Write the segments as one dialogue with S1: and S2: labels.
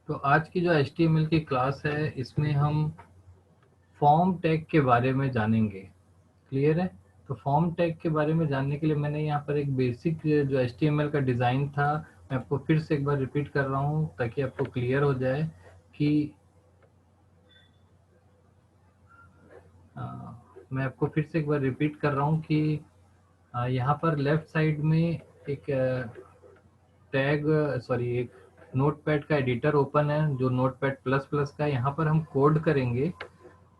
S1: तो आज की जो HTML की क्लास है इसमें हम फॉर्म टैग के बारे में जानेंगे। क्लियर है? तो फॉर्म टैग के बारे में जानने के लिए मैंने यहाँ पर एक बेसिक जो HTML का डिज़ाइन था मैं आपको फिर से एक बार रिपीट कर रहा हूँ ताकि आपको क्लियर हो जाए कि मैं आपको फिर से एक बार रिपीट कर रहा हूँ कि यहाँ पर लेफ्ट साइड में एक टैग सॉरी एक नोटपैड का एडिटर ओपन है जो नोटपैड प्लस प्लस का है। यहाँ पर हम कोड करेंगे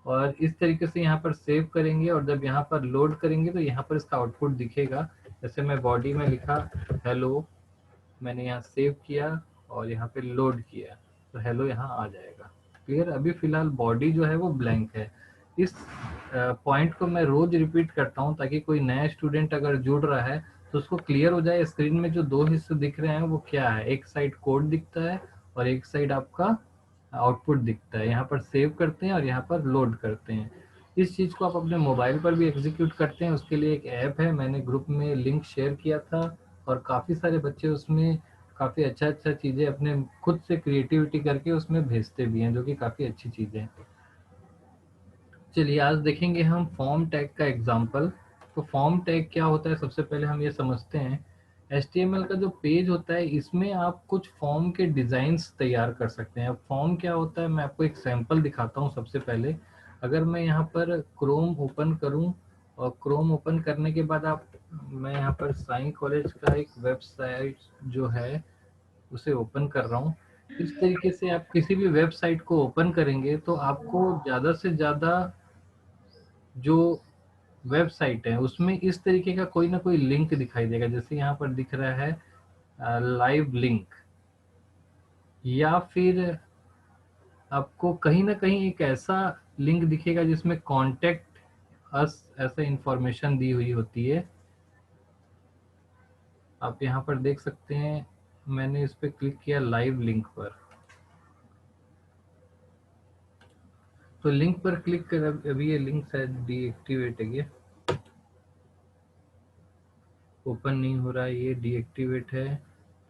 S1: और इस तरीके से यहाँ पर सेव करेंगे और जब यहाँ पर लोड करेंगे तो यहाँ पर इसका आउटपुट दिखेगा। जैसे मैं बॉडी में लिखा हेलो, मैंने यहाँ सेव किया और यहाँ पे लोड किया तो हेलो यहाँ आ जाएगा। क्लियर? अभी फिलहाल बॉडी जो है वो ब्लैंक है। इस पॉइंट को मैं रोज रिपीट करता हूँ ताकि कोई नया स्टूडेंट अगर जुड़ रहा है तो उसको क्लियर हो जाए स्क्रीन में जो दो हिस्से दिख रहे हैं वो क्या है। एक साइड कोड दिखता है और एक साइड आपका आउटपुट दिखता है। यहाँ पर सेव करते हैं और यहाँ पर लोड करते हैं। इस चीज़ को आप अपने मोबाइल पर भी एग्जीक्यूट करते हैं। उसके लिए एक ऐप है, मैंने ग्रुप में लिंक शेयर किया था और काफ़ी सारे बच्चे उसमें काफ़ी अच्छा चीज़ें अपने खुद से क्रिएटिविटी करके उसमें भेजते भी हैं जो कि काफ़ी अच्छी चीज़ है। चलिए आज देखेंगे हम फॉर्म टैग का एग्जाम्पल। तो फॉर्म टैग क्या होता है सबसे पहले हम ये समझते हैं। HTML का जो पेज होता है इसमें आप कुछ फॉर्म के डिज़ाइंस तैयार कर सकते हैं। अब फॉर्म क्या होता है मैं आपको एक सैंपल दिखाता हूँ। सबसे पहले अगर मैं यहाँ पर क्रोम ओपन करूँ और क्रोम ओपन करने के बाद आप मैं यहाँ पर साई कॉलेज का एक वेबसाइट जो है उसे ओपन कर रहा हूँ। इस तरीके से आप किसी भी वेबसाइट को ओपन करेंगे तो आपको ज़्यादा से ज़्यादा जो वेबसाइट है उसमें इस तरीके का कोई ना कोई लिंक दिखाई देगा। जैसे यहाँ पर दिख रहा है लाइव लिंक, या फिर आपको कहीं ना कहीं एक ऐसा लिंक दिखेगा जिसमें कॉन्टेक्ट अस ऐसा इंफॉर्मेशन दी हुई होती है। आप यहाँ पर देख सकते हैं मैंने इस पर क्लिक किया लाइव लिंक पर, तो लिंक पर क्लिक कर अभी ये लिंक शायद डीएक्टिवेट है, ये ओपन नहीं हो रहा है, ये डीएक्टिवेट है।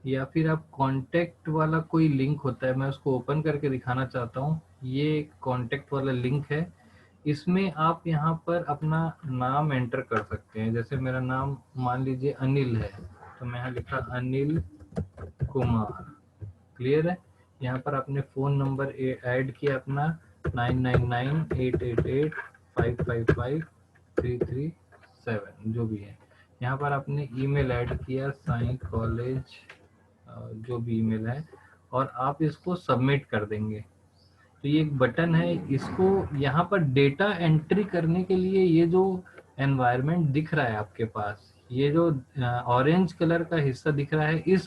S1: या फिर आप कांटेक्ट वाला कोई लिंक होता है, मैं उसको ओपन करके दिखाना चाहता हूँ। ये एक कांटेक्ट वाला लिंक है, इसमें आप यहाँ पर अपना नाम एंटर कर सकते हैं। जैसे मेरा नाम मान लीजिए अनिल है तो मैं यहाँ लिखा अनिल कुमार। क्लियर है? यहाँ पर आपने फ़ोन नंबर ऐड किया अपना 999888555337 जो भी है। यहाँ पर आपने ईमेल ऐड किया साई कॉलेज जो भी ईमेल है और आप इसको सबमिट कर देंगे। तो ये एक बटन है, इसको यहाँ पर डेटा एंट्री करने के लिए ये जो एनवायरनमेंट दिख रहा है आपके पास, ये जो ऑरेंज कलर का हिस्सा दिख रहा है इस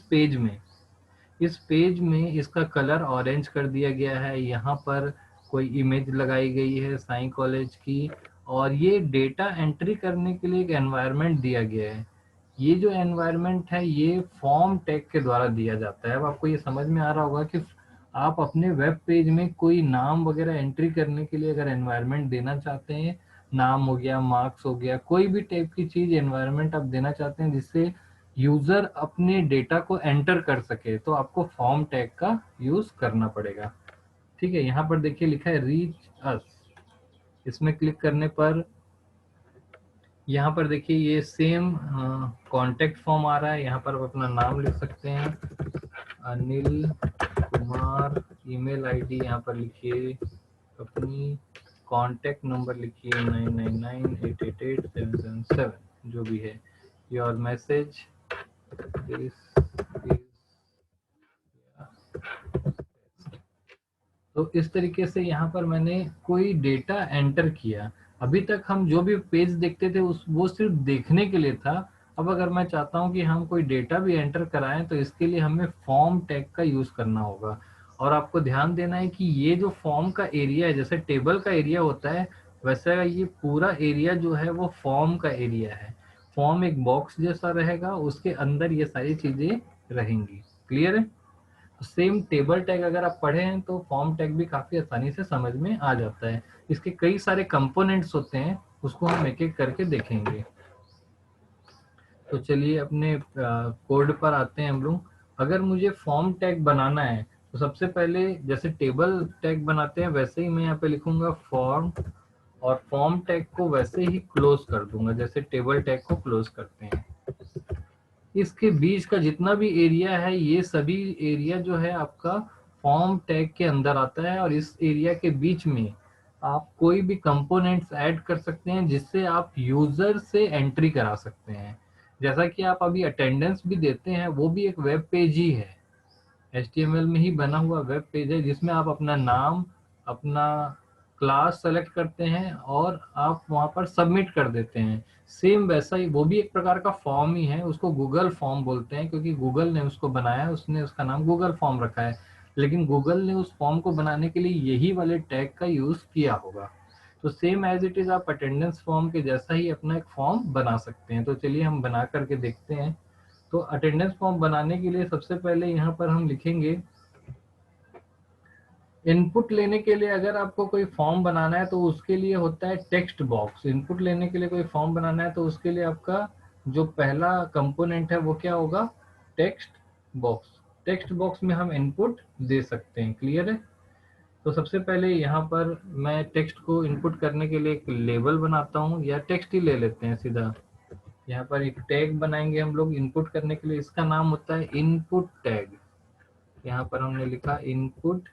S1: पेज में इसका कलर ऑरेंज कर दिया गया है। यहाँ पर कोई इमेज लगाई गई है साई कॉलेज की और ये डेटा एंट्री करने के लिए एक एनवायरनमेंट दिया गया है। ये जो एनवायरनमेंट है ये फॉर्म टैग के द्वारा दिया जाता है। अब आपको ये समझ में आ रहा होगा कि आप अपने वेब पेज में कोई नाम वगैरह एंट्री करने के लिए अगर एनवायरनमेंट देना चाहते हैं, नाम हो गया, मार्क्स हो गया, कोई भी टाइप की चीज एनवायरनमेंट आप देना चाहते हैं जिससे यूजर अपने डेटा को एंटर कर सके, तो आपको फॉर्म टैग का यूज करना पड़ेगा। ठीक है? यहाँ पर देखिए लिखा है रीच अस, इसमें क्लिक करने पर यहाँ पर देखिए ये सेम कॉन्टेक्ट फॉर्म आ रहा है। यहाँ पर आप अपना नाम लिख सकते हैं, अनिल कुमार, ईमेल आईडी यहाँ पर लिखिए, अपनी कॉन्टेक्ट नंबर लिखिए 99988877 जो भी है, योर मैसेज दिस इज। तो इस तरीके से यहाँ पर मैंने कोई डेटा एंटर किया। अभी तक हम जो भी पेज देखते थे उस वो सिर्फ देखने के लिए था। अब अगर मैं चाहता हूँ कि हम कोई डेटा भी एंटर कराएं तो इसके लिए हमें फॉर्म टैग का यूज करना होगा। और आपको ध्यान देना है कि ये जो फॉर्म का एरिया है, जैसे टेबल का एरिया होता है वैसे ये पूरा एरिया जो है वो फॉर्म का एरिया है। फॉर्म एक बॉक्स जैसा रहेगा, उसके अंदर ये सारी चीजें रहेंगी। क्लियर है? सेम टेबल टैग अगर आप पढ़े हैं तो फॉर्म टैग भी काफी आसानी से समझ में आ जाता है। इसके कई सारे कंपोनेंट्स होते हैं, उसको हम एक एक करके देखेंगे। तो चलिए अपने कोड पर आते हैं हम लोग। अगर मुझे फॉर्म टैग बनाना है तो तो सबसे पहले जैसे टेबल टैग बनाते हैं वैसे ही मैं यहाँ पे लिखूंगा फॉर्म, और फॉर्म टैग को वैसे ही क्लोज कर दूंगा जैसे टेबल टैग को क्लोज करते हैं। इसके बीच का जितना भी एरिया है ये सभी एरिया जो है आपका फॉर्म टैग के अंदर आता है, और इस एरिया के बीच में आप कोई भी कंपोनेंट्स ऐड कर सकते हैं जिससे आप यूजर से एंट्री करा सकते हैं। जैसा कि आप अभी अटेंडेंस भी देते हैं, वो भी एक वेब पेज ही है, HTML में ही बना हुआ वेब पेज है जिसमें आप अपना नाम, अपना क्लास सेलेक्ट करते हैं और आप वहां पर सबमिट कर देते हैं। सेम वैसा ही वो भी एक प्रकार का फॉर्म ही है, उसको गूगल फॉर्म बोलते हैं क्योंकि गूगल ने उसको बनाया, उसने उसका नाम गूगल फॉर्म रखा है। लेकिन गूगल ने उस फॉर्म को बनाने के लिए यही वाले टैग का यूज किया होगा। तो सेम एज इट इज आप अटेंडेंस फॉर्म के जैसा ही अपना एक फॉर्म बना सकते हैं। तो चलिए हम बना करके देखते हैं। तो अटेंडेंस फॉर्म बनाने के लिए सबसे पहले यहाँ पर हम लिखेंगे, इनपुट लेने के लिए अगर आपको कोई फॉर्म बनाना है तो उसके लिए होता है टेक्स्ट बॉक्स। इनपुट लेने के लिए कोई फॉर्म बनाना है तो उसके लिए आपका जो पहला कंपोनेंट है वो क्या होगा, टेक्स्ट बॉक्स। टेक्स्ट बॉक्स में हम इनपुट दे सकते हैं। क्लियर है? तो सबसे पहले यहाँ पर मैं टेक्स्ट को इनपुट करने के लिए एक लेबल बनाता हूँ, या टेक्स्ट ही ले लेते हैं सीधा। यहाँ पर एक टैग बनाएंगे हम लोग इनपुट करने के लिए, इसका नाम होता है इनपुट टैग। यहाँ पर हमने लिखा इनपुट।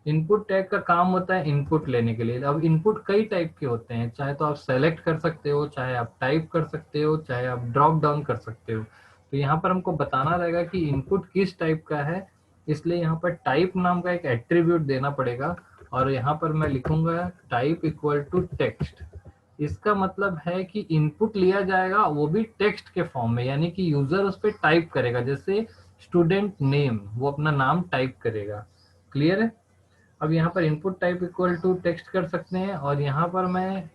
S1: इनपुट टैग का काम होता है इनपुट लेने के लिए। अब इनपुट कई टाइप के होते हैं, चाहे तो आप सेलेक्ट कर सकते हो, चाहे आप टाइप कर सकते हो, चाहे आप ड्रॉप डाउन कर सकते हो। तो यहाँ पर हमको बताना रहेगा कि इनपुट किस टाइप का है, इसलिए यहाँ पर टाइप नाम का एक एट्रीब्यूट देना पड़ेगा। और यहाँ पर मैं लिखूंगा टाइप इक्वल टू टेक्स्ट। इसका मतलब है कि इनपुट लिया जाएगा वो भी टेक्स्ट के फॉर्म में, यानी कि यूजर उस पर टाइप करेगा। जैसे स्टूडेंट नेम, वो अपना नाम टाइप करेगा। क्लियर है? अब यहाँ पर input type equal to text कर सकते हैं, और यहाँ पर मैं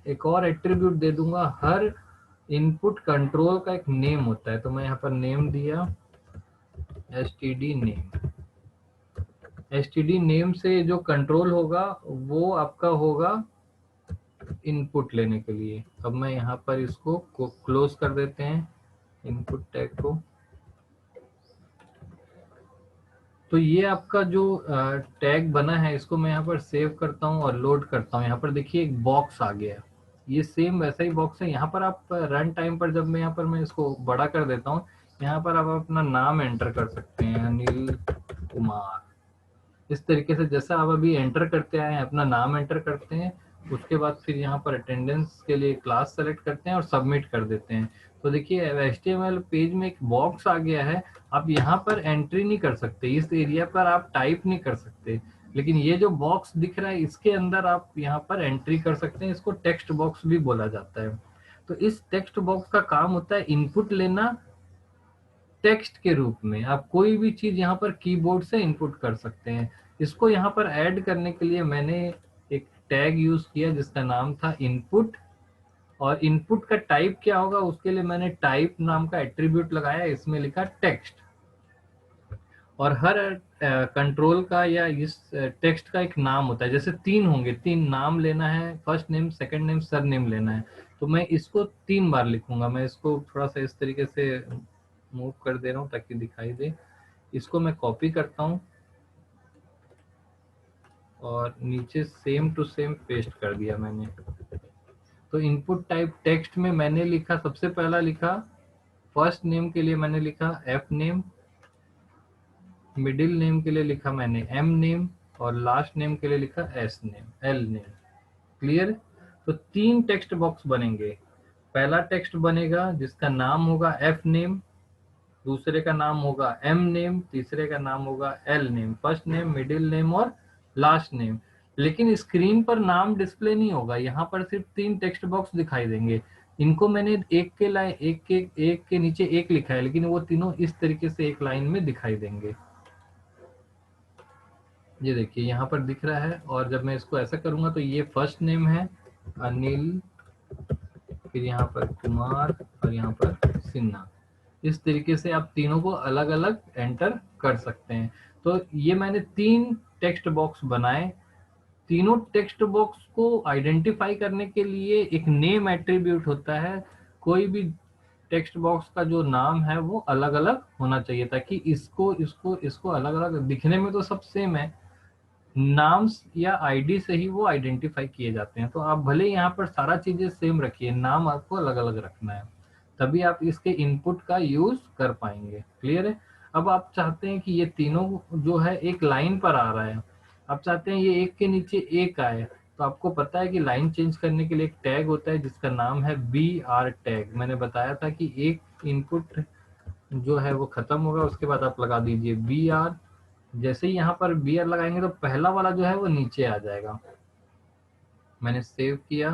S1: एक और एट्रीब्यूट दे दूंगा। हर इनपुट कंट्रोल का एक नेम होता है, तो मैं यहाँ पर नेम दिया std नेम। std नेम से जो कंट्रोल होगा वो आपका होगा इनपुट लेने के लिए। अब मैं यहाँ पर इसको क्लोज कर देते हैं इनपुट टैग को। तो ये आपका जो टैग बना है इसको मैं यहाँ पर सेव करता हूँ और लोड करता हूँ। यहाँ पर देखिए एक बॉक्स आ गया, ये सेम वैसा ही बॉक्स है। यहाँ पर आप रन टाइम पर जब मैं इसको बड़ा कर देता हूँ, यहाँ पर आप अपना नाम एंटर कर सकते हैं, अनिल कुमार। इस तरीके से जैसा आप अभी एंटर करते आए हैं, अपना नाम एंटर करते हैं, उसके बाद फिर यहाँ पर अटेंडेंस के लिए क्लास सेलेक्ट करते हैं और सबमिट कर देते हैं। तो देखिए HTML पेज में एक बॉक्स आ गया है। आप यहाँ पर एंट्री नहीं कर सकते, इस एरिया पर आप टाइप नहीं कर सकते, लेकिन ये जो बॉक्स दिख रहा है इसके अंदर आप यहाँ पर एंट्री कर सकते हैं। इसको टेक्स्ट बॉक्स भी बोला जाता है। तो इस टेक्स्ट बॉक्स का काम होता है इनपुट लेना टेक्स्ट के रूप में। आप कोई भी चीज यहाँ पर कीबोर्ड से इनपुट कर सकते हैं। इसको यहाँ पर ऐड करने के लिए मैंने एक टैग यूज किया जिसका नाम था इनपुट, और इनपुट का टाइप क्या होगा उसके लिए मैंने टाइप नाम का एट्रीब्यूट लगाया, इसमें लिखा टेक्स्ट। और हर कंट्रोल का या इस टेक्स्ट का एक नाम होता है, जैसे तीन होंगे, तीन नाम लेना है, first name, second name, sir name लेना है। तो मैं इसको 3 बार लिखूंगा। मैं इसको थोड़ा सा इस तरीके से मूव कर दे रहा हूँ ताकि दिखाई दे। इसको मैं कॉपी करता हूँ और नीचे सेम टू सेम पेस्ट कर दिया मैंने। तो इनपुट टाइप टेक्स्ट में मैंने लिखा, सबसे पहला लिखा फर्स्ट नेम के लिए मैंने लिखा एफ नेम, मिडिल नेम के लिए लिखा मैंने एम नेम, और लास्ट नेम के लिए लिखा S name, L name. Clear? तो 3 टेक्स्ट बॉक्स बनेंगे। पहला टेक्स्ट बनेगा जिसका नाम होगा एफ नेम, दूसरे का नाम होगा एम नेम, तीसरे का नाम होगा L name. First name, middle name और लास्ट नेम। लेकिन स्क्रीन पर नाम डिस्प्ले नहीं होगा, यहाँ पर सिर्फ 3 टेक्स्ट बॉक्स दिखाई देंगे। इनको मैंने एक के नीचे एक लिखा है, लेकिन वो तीनों इस तरीके से एक लाइन में दिखाई देंगे। ये देखिए यहाँ पर दिख रहा है। और जब मैं इसको ऐसा करूंगा तो ये फर्स्ट नेम है अनिल, फिर यहाँ पर कुमार, और यहाँ पर सिन्हा। इस तरीके से आप तीनों को अलग अलग एंटर कर सकते हैं। तो ये मैंने 3 टेक्स्ट बॉक्स बनाए। तीनों टेक्स्ट बॉक्स को आइडेंटिफाई करने के लिए एक नेम एट्रीब्यूट होता है। कोई भी टेक्स्ट बॉक्स का जो नाम है वो अलग अलग होना चाहिए, ताकि इसको इसको इसको अलग अलग, दिखने में तो सब सेम है, नाम या आईडी से ही वो आइडेंटिफाई किए जाते हैं। तो आप भले यहाँ पर सारा चीजें सेम रखिए, नाम आपको अलग अलग रखना है, तभी आप इसके इनपुट का यूज कर पाएंगे। क्लियर है? अब आप चाहते हैं कि ये तीनों जो है एक लाइन पर आ रहा है, आप चाहते हैं ये एक के नीचे एक आए, तो आपको पता है कि लाइन चेंज करने के लिए एक टैग होता है जिसका नाम है बी आर टैग। मैंने बताया था कि एक इनपुट जो है वो खत्म होगा, उसके बाद आप लगा दीजिए बी आर। जैसे ही यहाँ पर बी आर लगाएंगे तो पहला वाला जो है वो नीचे आ जाएगा। मैंने सेव किया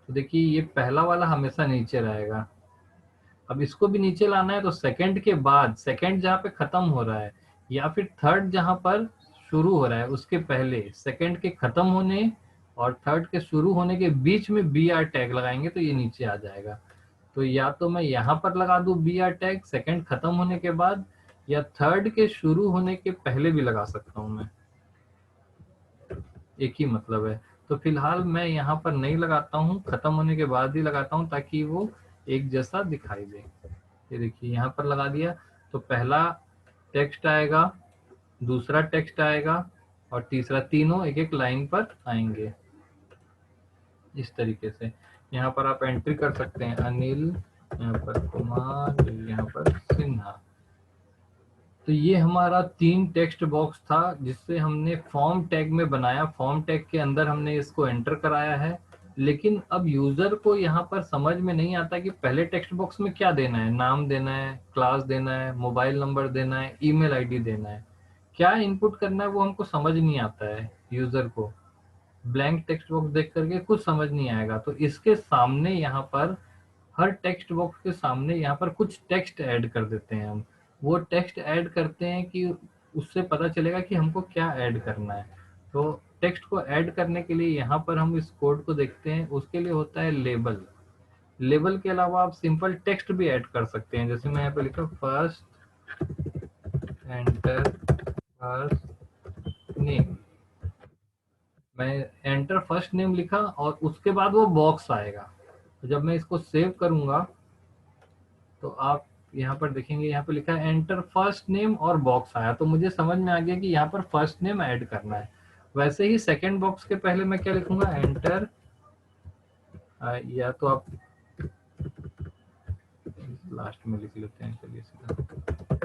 S1: तो देखिए ये पहला वाला हमेशा नीचे रहेगा। अब इसको भी नीचे लाना है तो सेकंड के बाद, सेकंड जहाँ पे खत्म हो रहा है या फिर थर्ड जहाँ पर शुरू हो रहा है उसके पहले, सेकंड के खत्म होने और थर्ड के शुरू होने के बीच में बी आर टैग लगाएंगे तो ये नीचे आ जाएगा। तो या तो मैं यहाँ पर लगा दूं बी आर टैग सेकंड खत्म होने के बाद, या थर्ड के शुरू होने के पहले भी लगा सकता हूँ मैं, एक ही मतलब है। तो फिलहाल मैं यहाँ पर नहीं लगाता हूँ, खत्म होने के बाद ही लगाता हूँ ताकि वो एक जैसा दिखाई दे। ये देखिए यहाँ पर लगा दिया तो पहला टेक्स्ट आएगा, दूसरा टेक्स्ट आएगा और तीसरा, तीनों एक एक लाइन पर आएंगे इस तरीके से। यहाँ पर आप एंट्री कर सकते हैं अनिल, यहाँ पर कुमार, यहाँ पर सिन्हा। तो ये हमारा 3 टेक्स्ट बॉक्स था जिससे हमने फॉर्म टैग में बनाया, फॉर्म टैग के अंदर हमने इसको एंटर कराया है। लेकिन अब यूजर को यहाँ पर समझ में नहीं आता कि पहले टेक्स्ट बॉक्स में क्या देना है, नाम देना है, क्लास देना है, मोबाइल नंबर देना है, ईमेल आईडी देना है, क्या इनपुट करना है वो हमको समझ नहीं आता है। यूजर को ब्लैंक टेक्स्ट बॉक्स देख करके कुछ समझ नहीं आएगा, तो इसके सामने यहाँ पर हर टेक्स्ट बॉक्स के सामने यहाँ पर कुछ टेक्स्ट ऐड कर देते हैं हम। वो टेक्स्ट ऐड करते हैं कि उससे पता चलेगा कि हमको क्या ऐड करना है। तो टेक्स्ट को ऐड करने के लिए यहाँ पर हम इस कोड को देखते हैं, उसके लिए होता है लेबल। लेबल के अलावा आप सिंपल टेक्स्ट भी ऐड कर सकते हैं, जैसे मैं यहाँ पे लिखा फर्स्ट एंटर फर्स्ट नेम, मैं एंटर फर्स्ट नेम लिखा और उसके बाद वो बॉक्स आएगा। तो जब मैं इसको सेव करूंगा तो आप यहाँ पर देखेंगे, यहाँ पे लिखा है एंटर फर्स्ट नेम और बॉक्स आया, तो मुझे समझ में आ गया कि यहाँ पर फर्स्ट नेम ऐड करना है। वैसे ही सेकंड बॉक्स के पहले मैं क्या लिखूंगा, एंटर, या तो आप लास्ट में लिख लेते हैं, चलिए सीधा।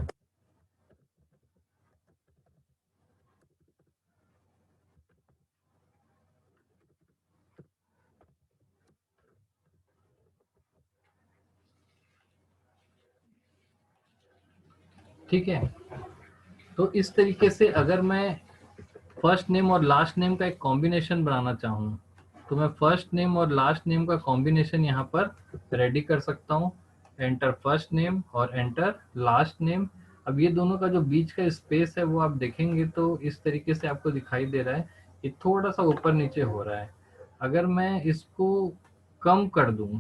S1: ठीक है, तो इस तरीके से अगर मैं फर्स्ट नेम और लास्ट नेम का एक कॉम्बिनेशन बनाना चाहूँ तो मैं फर्स्ट नेम और लास्ट नेम का कॉम्बिनेशन यहाँ पर रेडी कर सकता हूँ। एंटर फर्स्ट नेम और एंटर लास्ट नेम। अब ये दोनों का जो बीच का स्पेस है वो आप देखेंगे तो इस तरीके से आपको दिखाई दे रहा है, ये थोड़ा सा ऊपर नीचे हो रहा है। अगर मैं इसको कम कर दूं,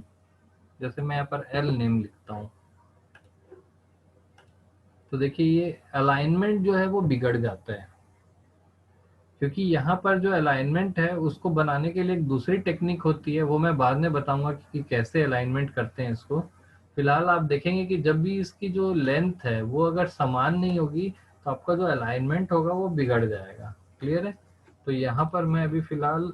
S1: जैसे मैं यहाँ पर एल नेम लिखता हूँ, तो देखिए ये अलाइनमेंट जो है वो बिगड़ जाता है, क्योंकि यहाँ पर जो अलाइनमेंट है उसको बनाने के लिए एक दूसरी टेक्निक होती है, वो मैं बाद में बताऊंगा कि कैसे अलाइनमेंट करते हैं इसको। फिलहाल आप देखेंगे कि जब भी इसकी जो लेंथ है वो अगर समान नहीं होगी तो आपका जो अलाइनमेंट होगा वो बिगड़ जाएगा। क्लियर है? तो यहाँ पर मैं अभी फिलहाल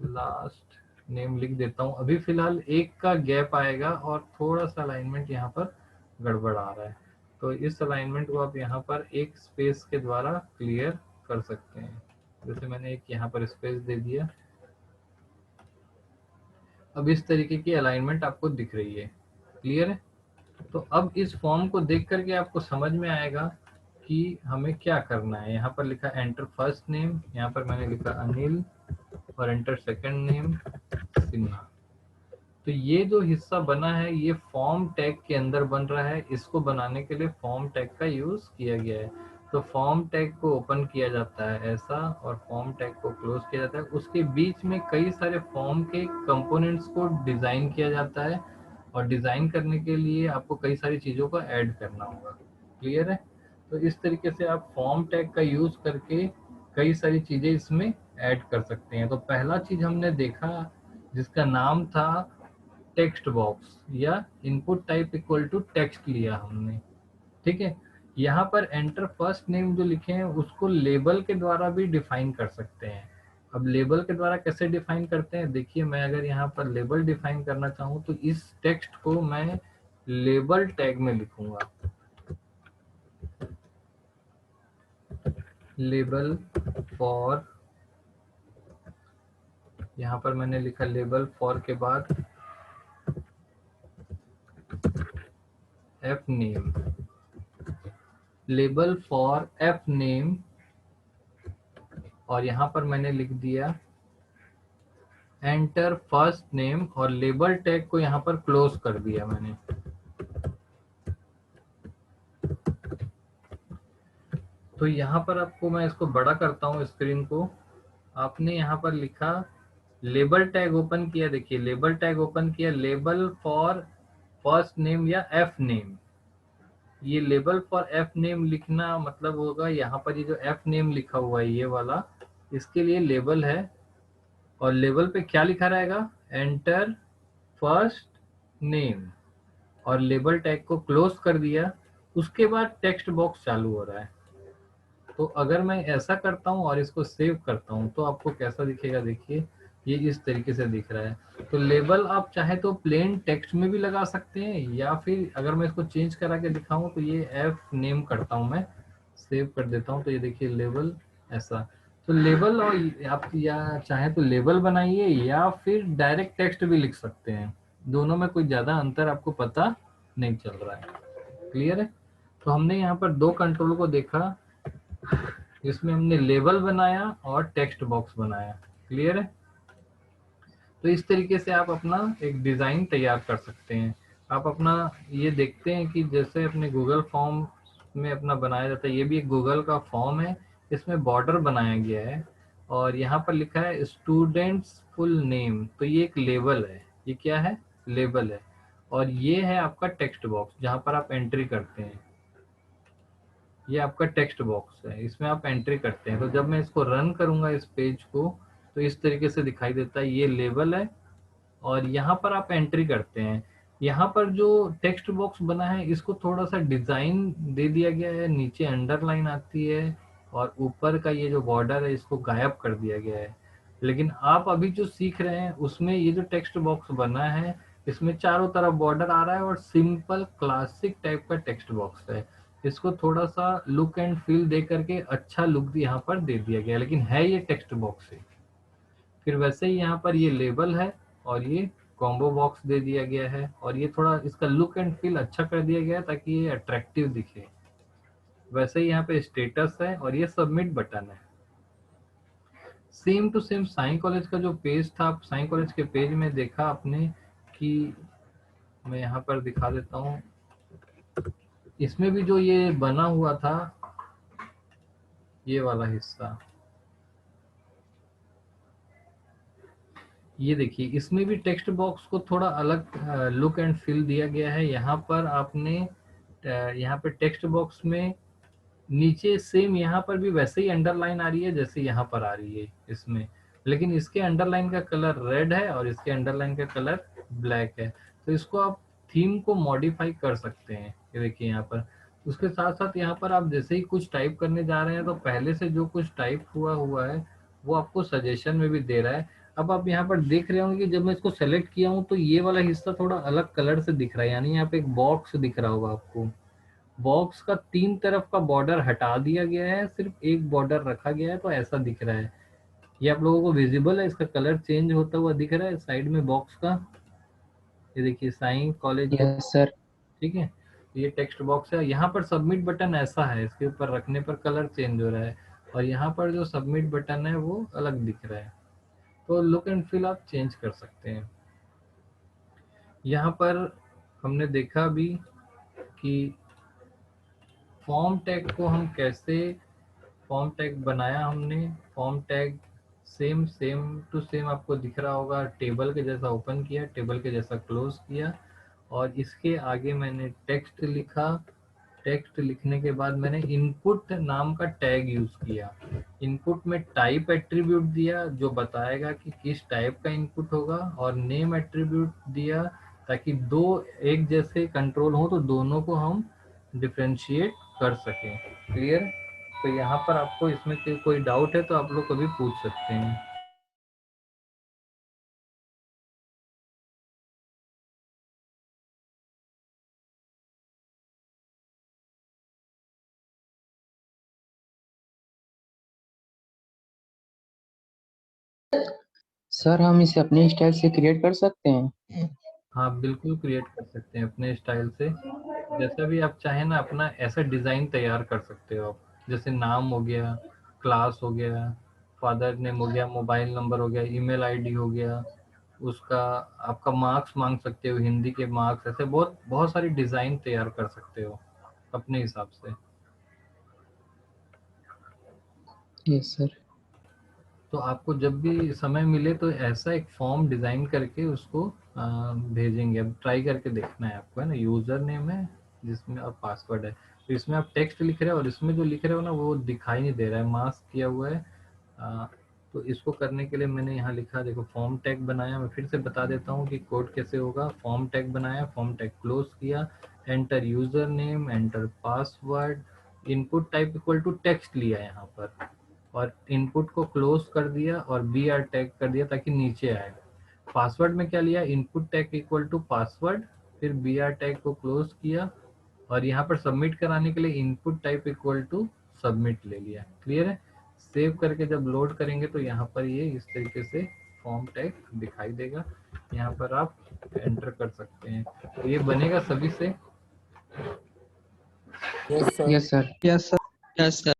S1: लास्ट नेम लिख देता हूँ। अभी फिलहाल एक का गैप आएगा और थोड़ा सा अलाइनमेंट यहाँ पर गड़बड़ आ रहा है, तो इस अलाइनमेंट को आप यहाँ पर एक स्पेस के द्वारा क्लियर कर सकते हैं। जैसे मैंने एक यहाँ पर स्पेस दे दिया, अब इस तरीके की अलाइनमेंट आपको दिख रही है। क्लियर है? तो अब इस फॉर्म को देख करके आपको समझ में आएगा कि हमें क्या करना है। यहाँ पर लिखा एंटर फर्स्ट नेम, यहाँ पर मैंने लिखा अनिल और एंटर सेकंड नेम सिन्हा। तो ये जो हिस्सा बना है ये फॉर्म टैग के अंदर बन रहा है, इसको बनाने के लिए फॉर्म टैग का यूज किया गया है। तो फॉर्म टैग को ओपन किया जाता है ऐसा और फॉर्म टैग को क्लोज किया जाता है, उसके बीच में कई सारे फॉर्म के कंपोनेंट्स को डिजाइन किया जाता है और डिजाइन करने के लिए आपको कई सारी चीजों को ऐड करना होगा। क्लियर है? तो इस तरीके से आप फॉर्म टैग का यूज करके कई सारी चीजें इसमें ऐड कर सकते हैं। तो पहला चीज हमने देखा जिसका नाम था टेक्स्ट बॉक्स या input type equal to text लिया हमने, ठीक है। यहाँ पर एंटर फर्स्ट नेम जो लिखे हैं उसको लेबल के द्वारा भी डिफाइन कर सकते हैं। अब लेबल के द्वारा कैसे डिफाइन करते हैं, देखिए मैं अगर यहाँ पर लेबल डिफाइन करना चाहूँ तो इस टेक्स्ट को मैं लेबल टैग में लिखूंगा, लेबल फॉर, यहाँ पर मैंने लिखा लेबल फॉर के बाद F name, label for F name, और यहाँ पर मैंने लिख दिया एंटर फर्स्ट नेम, और लेबल टैग को यहाँ पर क्लोज कर दिया मैंने। तो यहाँ पर आपको मैं इसको बड़ा करता हूँ स्क्रीन को, आपने यहाँ पर लिखा लेबल टैग ओपन किया, देखिए लेबल टैग ओपन किया, लेबल फॉर फर्स्ट नेम या एफ नेम, ये लेबल फॉर एफ नेम लिखना मतलब होगा यहाँ पर ये जो एफ नेम लिखा हुआ है ये वाला, इसके लिए लेबल है, और लेबल पे क्या लिखा रहेगा, एंटर फर्स्ट नेम, और लेबल टैग को क्लोज कर दिया। उसके बाद टेक्स्ट बॉक्स चालू हो रहा है। तो अगर मैं ऐसा करता हूँ और इसको सेव करता हूँ तो आपको कैसा दिखेगा, देखिए ये इस तरीके से दिख रहा है। तो लेबल आप चाहे तो प्लेन टेक्स्ट में भी लगा सकते हैं, या फिर अगर मैं इसको चेंज करा के दिखाऊं तो ये एफ नेम करता हूँ मैं, सेव कर देता हूँ, तो ये देखिए लेबल ऐसा। तो लेबल, और आप या चाहे तो लेबल बनाइए या फिर डायरेक्ट टेक्स्ट भी लिख सकते हैं, दोनों में कोई ज़्यादा अंतर आपको पता नहीं चल रहा है। क्लियर है? तो हमने यहाँ पर दो कंट्रोल को देखा, इसमें हमने लेबल बनाया और टेक्स्ट बॉक्स बनाया। क्लियर है? तो इस तरीके से आप अपना एक डिज़ाइन तैयार कर सकते हैं। आप अपना ये देखते हैं कि जैसे अपने गूगल फॉर्म में अपना बनाया जाता है, ये भी एक गूगल का फॉर्म है, इसमें बॉर्डर बनाया गया है और यहाँ पर लिखा है स्टूडेंट्स फुल नेम, तो ये एक लेबल है। ये क्या है? लेबल है। और ये है आपका टेक्स्ट बॉक्स जहाँ पर आप एंट्री करते हैं, ये आपका टेक्स्ट बॉक्स है, इसमें आप एंट्री करते हैं। तो जब मैं इसको रन करूंगा इस पेज को तो इस तरीके से दिखाई देता है, ये लेबल है और यहाँ पर आप एंट्री करते हैं। यहाँ पर जो टेक्स्ट बॉक्स बना है इसको थोड़ा सा डिजाइन दे दिया गया है, नीचे अंडरलाइन आती है और ऊपर का ये जो बॉर्डर है इसको गायब कर दिया गया है। लेकिन आप अभी जो सीख रहे हैं उसमें ये जो टेक्स्ट बॉक्स बना है इसमें चारों तरफ बॉर्डर आ रहा है और सिंपल क्लासिक टाइप का टेक्स्ट बॉक्स है। इसको थोड़ा सा लुक एंड फील दे करके अच्छा लुक यहाँ पर दे दिया गया, लेकिन है ये टेक्स्ट बॉक्स है। फिर वैसे ही यहाँ पर ये लेबल है और ये कॉम्बो बॉक्स दे दिया गया है और ये थोड़ा इसका लुक एंड फील अच्छा कर दिया गया है ताकि ये अट्रैक्टिव दिखे। वैसे ही यहाँ पे स्टेटस है और ये सबमिट बटन है। Same to same Sai college का जो पेज था, आप साई कॉलेज के पेज में देखा आपने कि मैं यहाँ पर दिखा देता हूँ, इसमें भी जो ये बना हुआ था ये वाला हिस्सा, ये देखिए इसमें भी टेक्स्ट बॉक्स को थोड़ा अलग लुक एंड फील दिया गया है। यहाँ पर आपने यहाँ पे टेक्स्ट बॉक्स में नीचे सेम यहाँ पर भी वैसे ही अंडरलाइन आ रही है जैसे यहाँ पर आ रही है इसमें, लेकिन इसके अंडरलाइन का कलर रेड है और इसके अंडरलाइन का कलर ब्लैक है। तो इसको आप थीम को मॉडिफाई कर सकते हैं, ये देखिए यहाँ पर। उसके साथ साथ यहाँ पर आप जैसे ही कुछ टाइप करने जा रहे हैं तो पहले से जो कुछ टाइप हुआ है वो आपको सजेशन में भी दे रहा है। अब आप यहाँ पर देख रहे होंगे कि जब मैं इसको सेलेक्ट किया हूँ तो ये वाला हिस्सा थोड़ा अलग कलर से दिख रहा है, यानी यहाँ पे एक बॉक्स दिख रहा होगा आपको। बॉक्स का तीन तरफ का बॉर्डर हटा दिया गया है, सिर्फ एक बॉर्डर रखा गया है, तो ऐसा दिख रहा है। ये आप लोगों को विजिबल है, इसका कलर चेंज होता हुआ दिख रहा है साइड में बॉक्स का। ये देखिए साई कॉलेज का,
S2: यस सर।
S1: ठीक है। ये टेक्स्ट बॉक्स है, यहाँ पर सबमिट बटन ऐसा है, इसके ऊपर रखने पर कलर चेंज हो रहा है और यहाँ पर जो सबमिट बटन है वो अलग दिख रहा है। तो लुक एंड फील आप चेंज कर सकते हैं। यहाँ पर हमने देखा भी कि फॉर्म टैग को हम कैसे, फॉर्म टैग बनाया हमने। Form tag same to same आपको दिख रहा होगा, टेबल के जैसा ओपन किया, टेबल के जैसा क्लोज किया और इसके आगे मैंने टेक्स्ट लिखा। टेक्स्ट लिखने के बाद मैंने इनपुट नाम का टैग यूज किया। इनपुट में टाइप एट्रीब्यूट दिया जो बताएगा कि किस टाइप का इनपुट होगा, और नेम एट्रीब्यूट दिया ताकि दो एक जैसे कंट्रोल हो तो दोनों को हम डिफ्रेंशिएट कर सकें। क्लियर? तो यहाँ पर आपको इसमें कोई डाउट है तो आप लोग कभी पूछ सकते हैं।
S2: सर हम इसे अपने स्टाइल से क्रिएट कर सकते हैं?
S1: हाँ बिल्कुल क्रिएट कर सकते हैं अपने स्टाइल से, जैसा भी आप चाहें ना अपना ऐसा डिज़ाइन तैयार कर सकते हो आप। जैसे नाम हो गया, क्लास हो गया, फादर नेम हो गया, मोबाइल नंबर हो गया, ईमेल आईडी हो गया, उसका आपका मार्क्स मांग सकते हो, हिंदी के मार्क्स, ऐसे बहुत बहुत सारी डिज़ाइन तैयार कर सकते हो अपने हिसाब से।
S2: Yes sir.
S1: तो आपको जब भी समय मिले तो ऐसा एक फॉर्म डिज़ाइन करके उसको भेजेंगे। अब ट्राई करके देखना है आपको, है ना। यूज़र नेम है जिसमें अब पासवर्ड है, तो इसमें आप टेक्स्ट लिख रहे हो और इसमें जो लिख रहे हो ना वो दिखाई नहीं दे रहा है, मास्क किया हुआ है। अ, तो इसको करने के लिए मैंने यहाँ लिखा, देखो फॉर्म टैग बनाया। मैं फिर से बता देता हूँ कि कोड कैसे होगा। फॉर्म टैग बनाया, फॉर्म टैग क्लोज किया, enter user name, enter password, input type equal to text लिया यहाँ पर, और इनपुट को क्लोज कर दिया और बी आर टैग कर दिया ताकि नीचे आए। पासवर्ड में क्या लिया, input tag equal to password, फिर बी आर टैग को क्लोज किया, और यहाँ पर सबमिट कराने के लिए input type equal to submit ले लिया। क्लियर है? सेव करके जब लोड करेंगे तो यहाँ पर ये इस तरीके से फॉर्म टैग दिखाई देगा। यहाँ पर आप एंटर कर सकते हैं, तो ये बनेगा सभी से।
S2: Yes sir.
S3: Yes sir.
S4: Yes sir.